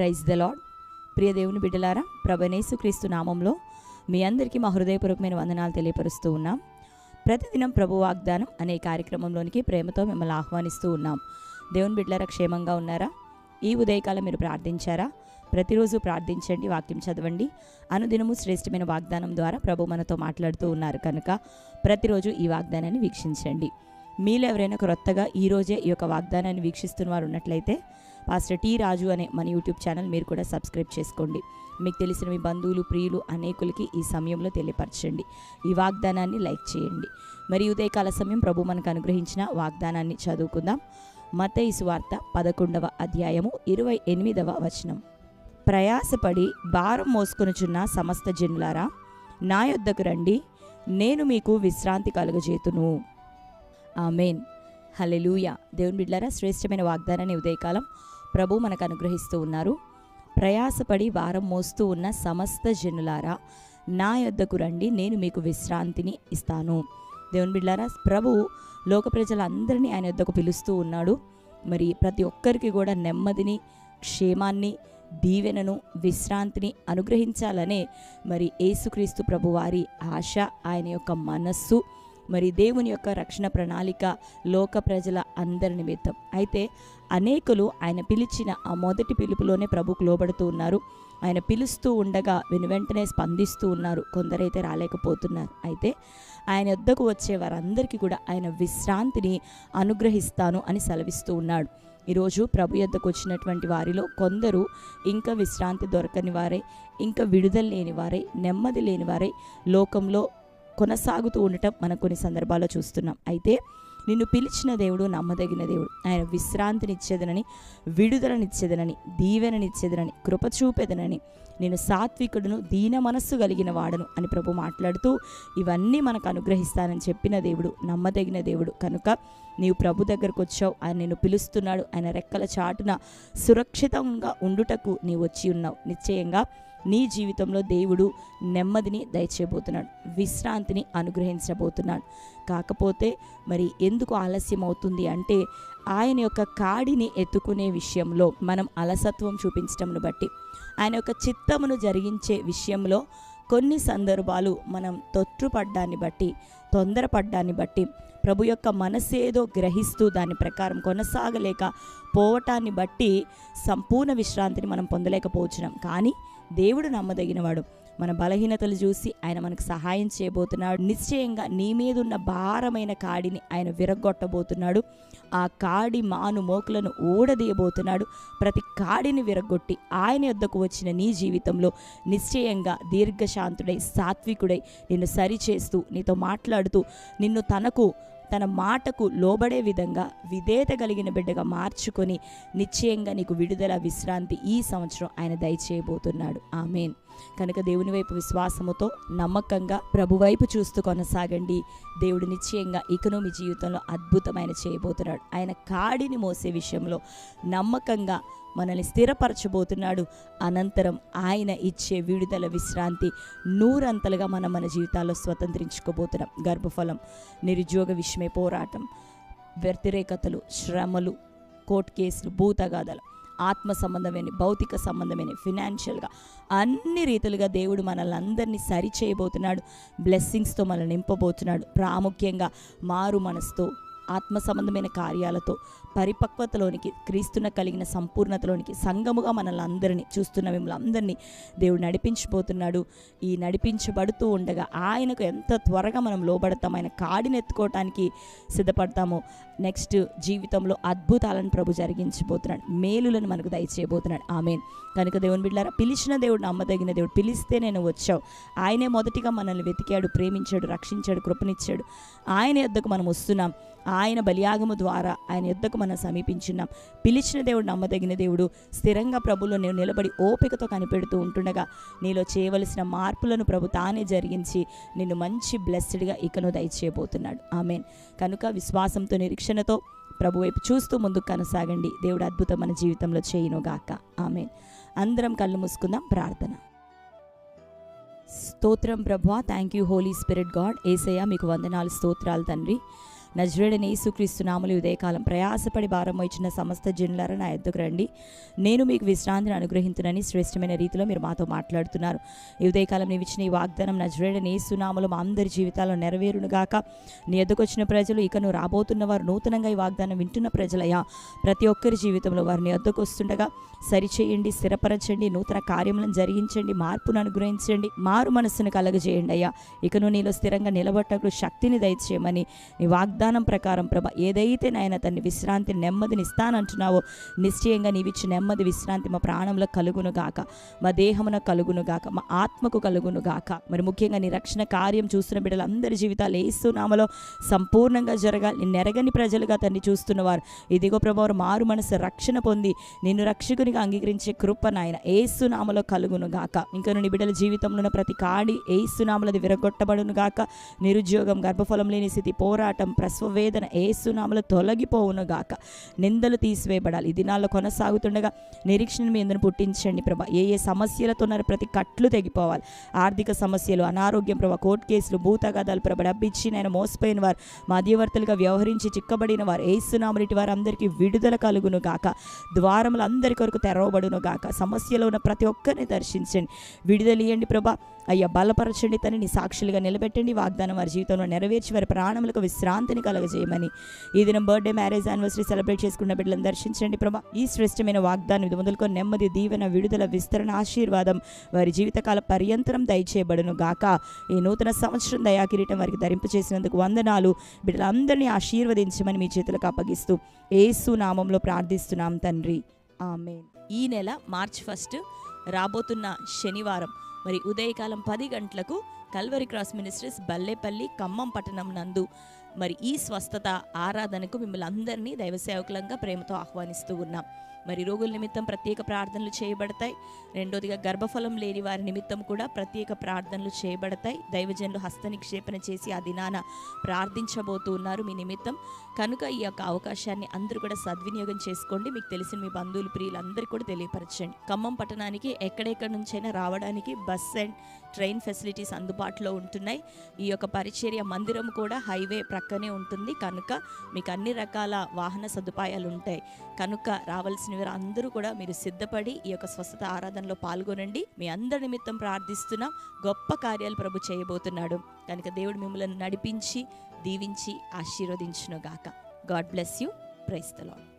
Praise the lord. ప్రియ దేవుని బిడ్డలారా, ప్రభువైన యేసుక్రీస్తు నామంలో మీ అందరికీ మా హృదయపూర్వకమైన వందనాలు తెలియపరుస్తూ ఉన్నాం. ప్రతిదినం ప్రభు వాగ్దానం అనే కార్యక్రమంలోనికి ప్రేమతో మిమ్మల్ని ఆహ్వానిస్తూ ఉన్నాం. దేవుని బిడ్డలారా, క్షేమంగా ఉన్నారా? ఈ ఉదయకాలం మీరు ప్రార్థించారా? ప్రతిరోజు ప్రార్థించండి, వాక్యం చదవండి. అనుదినము శ్రేష్టమైన వాగ్దానం ద్వారా ప్రభు మనతో మాట్లాడుతూ ఉన్నారు కనుక ప్రతిరోజు ఈ వాగ్దానాన్ని వీక్షించండి. మీలో ఎవరైనా క్రొత్తగా ఈరోజే ఈ యొక్క వాగ్దానాన్ని వీక్షిస్తున్న వారు ఉన్నట్లయితే పాస్టర్ టీ రాజు అనే మన యూట్యూబ్ ఛానల్ మీరు కూడా సబ్స్క్రైబ్ చేసుకోండి. మీకు తెలిసిన మీ బంధువులు, ప్రియులు అనేకులకి ఈ సమయంలో తెలియపరచండి. ఈ వాగ్దానాన్ని లైక్ చేయండి. మరి ఉదయకాల సమయం ప్రభు మనకు అనుగ్రహించిన వాగ్దానాన్ని చదువుకుందాం. మత్తయి సువార్త 11వ అధ్యాయము 28వ వచనం. ప్రయాసపడి భారం మోసుకొనుచున్న సమస్త జనులారా, నా యొద్దకు రండి, నేను మీకు విశ్రాంతి కలుగజేతును. ఆమేన్. హల్లెలూయా. దేవుని బిడ్డలారా, శ్రేష్టమైన వాగ్దానాన్ని ఉదయకాలం ప్రభు మనకు అనుగ్రహిస్తూ ఉన్నారు. ప్రయాసపడి భారం మోస్తూ ఉన్న సమస్త జనులారా, నా యొద్దకు రండి, నేను మీకు విశ్రాంతిని ఇస్తాను. దేవుని బిడ్డలారా, ప్రభు లోక ప్రజలందరినీ ఆయన యొద్దకు పిలుస్తూ ఉన్నాడు. మరి ప్రతి ఒక్కరికి కూడా నెమ్మదిని, క్షేమాన్ని, దీవెనను, విశ్రాంతిని అనుగ్రహించాలనే మరి యేసుక్రీస్తు ప్రభు వారి ఆశ, ఆయన యొక్క మనస్సు, మరి దేవుని యొక్క రక్షణ ప్రణాళిక లోక ప్రజల అందరి నిమిత్తం. అయితే అనేకులు ఆయన పిలిచిన ఆ మొదటి పిలుపులోనే ప్రభుకు లోబడుతూ ఉన్నారు. ఆయన పిలుస్తూ ఉండగా వెనువెంటనే స్పందిస్తూ ఉన్నారు. కొందరైతే రాలేకపోతున్నారు. అయితే ఆయన వద్దకు వచ్చే వారందరికీ కూడా ఆయన విశ్రాంతిని అనుగ్రహిస్తాను అని సెలవిస్తూ ఉన్నాడు. ఈరోజు ప్రభు యొద్దకు వచ్చినటువంటి వారిలో కొందరు ఇంకా విశ్రాంతి దొరకని వారై, ఇంకా విడుదల లేని వారై, నెమ్మది లేని వారై లోకంలో కొనసాగుతూ ఉండటం మనం కొన్ని సందర్భాల్లో చూస్తున్నాం. అయితే నిన్ను పిలిచిన దేవుడు నమ్మదగిన దేవుడు. ఆయన విశ్రాంతినిచ్చేదనని, విడుదలనిచ్చేదనని, దీవెననిచ్చేదనని, కృప చూపేదనని, నేను సాత్వికుడును, దీన మనస్సు కలిగిన వాడను అని ప్రభు మాట్లాడుతూ ఇవన్నీ మనకు అనుగ్రహిస్తానని చెప్పిన దేవుడు నమ్మదగిన దేవుడు. కనుక నీవు ప్రభు దగ్గరకు వచ్చావు. ఆయన నిన్ను పిలుస్తున్నాడు. ఆయన రెక్కల చాటున సురక్షితంగా ఉండుటకు నీవు వచ్చి ఉన్నావు. నిశ్చయంగా నీ జీవితంలో దేవుడు నెమ్మదిని దయచేయబోతున్నాడు, విశ్రాంతిని అనుగ్రహించబోతున్నాడు. కాకపోతే మరి ఎందుకు ఆలస్యం అవుతుంది అంటే, ఆయన యొక్క కాడిని ఎత్తుకునే విషయంలో మనం అలసత్వం చూపించటమును బట్టి, ఆయన యొక్క చిత్తమును జరిగించే విషయంలో కొన్ని సందర్భాలు మనం తొట్టుపడ్డాన్ని బట్టి, తొందరపడ్డాన్ని బట్టి, ప్రభు యొక్క మనసేదో గ్రహిస్తూ దాని ప్రకారం కొనసాగలేక పోవటాన్ని బట్టి సంపూర్ణ విశ్రాంతిని మనం పొందలేకపోతున్నాం. కానీ దేవుడు నమ్మదగినవాడు. మన బలహీనతలు చూసి ఆయన మనకు సహాయం చేయబోతున్నాడు. నిశ్చయంగా నీ మీదున్న భారమైన కాడిని ఆయన విరగొట్టబోతున్నాడు. ఆ కాడి మాను మోకులను ఊడదీయబోతున్నాడు. ప్రతి కాడిని విరగొట్టి ఆయన యొద్దకు వచ్చిన నీ జీవితంలో నిశ్చయంగా దీర్ఘశాంతుడై, సాత్వికుడై నిన్ను సరిచేస్తూ, నీతో మాట్లాడుతూ, నిన్ను తన మాటకు లోబడే విధంగా విధేయత కలిగిన బిడ్డగా మార్చుకొని నిశ్చయంగా నీకు విడుదల, విశ్రాంతి ఈ సంవత్సరం ఆయన దయచేయబోతున్నాడు. ఆమేన్. కనుక దేవుని వైపు విశ్వాసముతో నమ్మకంగా ప్రభు వైపు చూస్తూ కొనసాగండి. దేవుడు నిశ్చయంగా ఇకను మీ జీవితంలో అద్భుతమైన చేయబోతున్నాడు. ఆయన కాడిని మోసే విషయంలో నమ్మకంగా మనల్ని స్థిరపరచబోతున్నాడు. అనంతరం ఆయన ఇచ్చే విడుదల, విశ్రాంతి నూరంతలుగా మన జీవితాల్లో స్వతంత్రించుకోబోతున్నాం. గర్భఫలం, నిరుద్యోగ విషయమే పోరాటం, వ్యతిరేకతలు, శ్రమలు, కోర్టు కేసులు, భూతగాథలు, ఆత్మ సంబంధమైన, భౌతిక సంబంధమైన, ఫినాన్షియల్గా అన్ని రీతులుగా దేవుడు మనల్ని అందరినీ సరి చేయబోతున్నాడు. బ్లెస్సింగ్స్తో మనల్ని నింపబోతున్నాడు. ప్రాముఖ్యంగా మారు మనసుతో, ఆత్మ సంబంధమైన కార్యాలతో, పరిపక్వతలోనికి, క్రీస్తున కలిగిన సంపూర్ణతలోనికి సంఘముగా మనల్ని అందరినీ, చూస్తున్న మిమ్మల్ని అందరినీ దేవుడు నడిపించబోతున్నాడు. ఈ నడిపించబడుతూ ఉండగా ఆయనకు ఎంత త్వరగా మనం లోబడతాం, ఆయన కాడిని ఎత్తుకోవటానికి సిద్ధపడతామో నెక్స్ట్ జీవితంలో అద్భుతాలను ప్రభు జరిగించబోతున్నాడు. మేలులను మనకు దయచేయబోతున్నాడు. ఆమేన్. కనుక దేవుని బిడ్డలారా, పిలిచిన దేవుడు నమ్మదగిన దేవుడు. పిలిస్తే నేను వచ్చావు. ఆయనే మొదటిగా మనల్ని వెతికాడు, ప్రేమించాడు, రక్షించాడు, కృపనిచ్చాడు. ఆయన యొద్దకు మనం వస్తున్నాం. ఆయన బలియాగము ద్వారా ఆయన యొద్దకు మనం సమీపించున్నాం. పిలిచిన దేవుడు నమ్మదగిన దేవుడు. స్థిరంగా ప్రభులో నేను నిలబడి ఓపికతో కనిపెడుతూ ఉంటుండగా నీలో చేయవలసిన మార్పులను ప్రభు తానే జరిగించి నిన్ను మంచి బ్లెస్డ్గా ఇకను దయచేయబోతున్నాడు. ఆమేన్. కనుక విశ్వాసంతో, నిరీక్షణతో ప్రభు వైపు చూస్తూ ముందుకు కొనసాగండి. దేవుడు అద్భుతం మన జీవితంలో చేయునుగాక. ఆమేన్. అందరం కళ్ళు మూసుకుందాం. ప్రార్థన. స్తోత్రం ప్రభువా, thank you Holy Spirit God. Yesayya మీకు వందనాలు, స్తోత్రాలు తండ్రి. నజరేయుడైన యేసుక్రీస్తు నామములో ఉదయకాలం ప్రయాసపడి భారం మోయించిన సమస్త జనులారా నా యొద్దకు రండి, నేను మీకు విశ్రాంతిని అనుగ్రహించునని శ్రేష్టమైన రీతిలో మీరు మాతో మాట్లాడుతున్నారు. ఈ ఉదయకాలం నీవు ఇచ్చిన ఈ వాగ్దానం నజరేయుడైన యేసు నామములో మా అందరి జీవితాల్లో నెరవేరును గాక. నీ యొద్దకు వచ్చిన ప్రజలు, ఇక నువ్వు రాబోతున్న వారు, నూతనంగా ఈ వాగ్దానం వింటున్న ప్రజలయ్యా, ప్రతి ఒక్కరి జీవితంలో వారిని యొద్దకు వస్తుండగా సరిచేయండి, స్థిరపరచండి, నూతన కార్యములను జరిగించండి, మార్పును అనుగ్రహించండి, మారు మనస్సును కలగజేయండి అయ్యా. ఇక నువ్వు నీలో స్థిరంగా నిలబట్టకు శక్తిని దయచేయమని నీ వాగ్దానం ప్రకారం ప్రభా, ఏదైతే నాయన తన్ని విశ్రాంతి నెమ్మదిని ఇస్తానంటున్నావో నిశ్చయంగా నీవిచ్చి నెమ్మది విశ్రాంతి మా ప్రాణంలో కలుగును గాక, మా దేహమున కలుగును గాక, మా ఆత్మకు కలుగును గాక. మరి ముఖ్యంగా నీ రక్షణ కార్యం చూస్తున్న బిడ్డలందరి జీవితాలు యేసు నామములో సంపూర్ణంగా జరగాలి. నిన్ను ఎరగని ప్రజలుగా తన్ని చూస్తున్నవారు ఇదిగో ప్రభా, మారు మనసు రక్షణ పొంది నిన్ను రక్షకునిగా అంగీకరించే కృప నాయన యేసు నామములో కలుగును గాక. ఇంకా నీ బిడ్డల జీవితంలో ఉన్న ప్రతి కాడి యేసు నామములో విరగొట్టబడును గాక. నిరుద్యోగం, గర్భఫలం లేని స్థితి, పోరాటం, ప్రసవ వేదన యేసు నామములో తొలగిపోవును గాక. నిందలు తీసివేయబడాలి. ఈ దినాల్లో కొనసాగుతుండగా నిరీక్షణ మీ అందరిని పుట్టించండి ప్రభా. ఏ సమస్యలతో ఉన్నారో ప్రతి కట్లు తెగిపోవాలి. ఆర్థిక సమస్యలు, అనారోగ్యం ప్రభా, కోర్టు కేసులు, భూతగాదాలు ప్రభా, డబ్బిచ్చి నేను మోసపోయిన వారు, మధ్యవర్తులుగా వ్యవహరించి చిక్కబడిన వారు యేసు నామములో ఇటు వారు అందరికీ విడుదల కలుగును గాక. ద్వారములు అందరి కొరకు తెరవబడును గాక. సమస్యలో ఉన్న ప్రతి ఒక్కరిని దర్శించండి, విడుదలియండి ప్రభా. అయ్యా బలపరచండి, తని నీ సాక్షులుగా నిలబెట్టండి. వాగ్దానం వారి జీవితంలో నెరవేర్చి వారి ప్రాణములకు విశ్రాంతిని కలగజేయమని ఈ దినం బర్త్డే, మ్యారేజ్, యానివర్సరీ సెలబ్రేట్ చేసుకున్న బిడ్డలను దర్శించండి ప్రభా. ఈ శ్రేష్టమైన వాగ్దానం ఇది మొదలుకొని నెమ్మది, దీవెన, విడుదల, విస్తరణ, ఆశీర్వాదం వారి జీవితకాల పర్యంతరం దయచేయబడును గాక. ఈ నూతన సంవత్సరం దయా కిరీటం వారికి ధరింపు చేసినందుకు వందనాలు. బిడ్డలందరినీ ఆశీర్వదించమని మీ చేతులకు అప్పగిస్తూ యేసు నామంలో ప్రార్థిస్తున్నాం తండ్రి, ఆమేన్. ఈ నెల మార్చ్ 1 రాబోతున్న శనివారం మరి ఉదయకాలం 10 గంటలకు Calvary cross ministries Ballepalli Khammam పట్టణం నందు మరి ఈ స్వస్థత ఆరాధనకు మిమ్మల్ని అందరినీ దైవ సేవకులంగా ప్రేమతో ఆహ్వానిస్తూ ఉన్నాం. మరి రోగుల నిమిత్తం ప్రత్యేక ప్రార్థనలు చేయబడతాయి. రెండోదిగా గర్భఫలం లేని వారి నిమిత్తం కూడా ప్రత్యేక ప్రార్థనలు చేయబడతాయి. దైవజనులు హస్త నిక్షేపణ చేసి ఆ దినాన ప్రార్థించబోతూ ఉన్నారు మీ నిమిత్తం. కనుక ఈ యొక్క అవకాశాన్ని అందరూ కూడా సద్వినియోగం చేసుకోండి. మీకు తెలిసిన మీ బంధువులు, ప్రియులందరికీ కూడా తెలియపరచండి. ఖమ్మం పట్టణానికి ఎక్కడెక్కడి నుంచైనా రావడానికి బస్ అండ్ ట్రైన్ ఫెసిలిటీస్ అందుబాటులో ఉంటున్నాయి. ఈ యొక్క పరిచర్య మందిరం కూడా హైవే ప్రక్కనే ఉంటుంది కనుక మీకు అన్ని రకాల వాహన సదుపాయాలు ఉంటాయి. కనుక రావాల్సిన వారు అందరూ కూడా మీరు సిద్ధపడి ఈ యొక్క స్వస్థత ఆరాధనలో పాల్గొనండి. మీ అందరి నిమిత్తం ప్రార్థిస్తున్నాం. గొప్ప కార్యాలు ప్రభు చేయబోతున్నాడు కనుక దేవుడు మిమ్మల్ని నడిపించి దీవించి ఆశీర్వదించును గాక. God bless you. Praise the lord.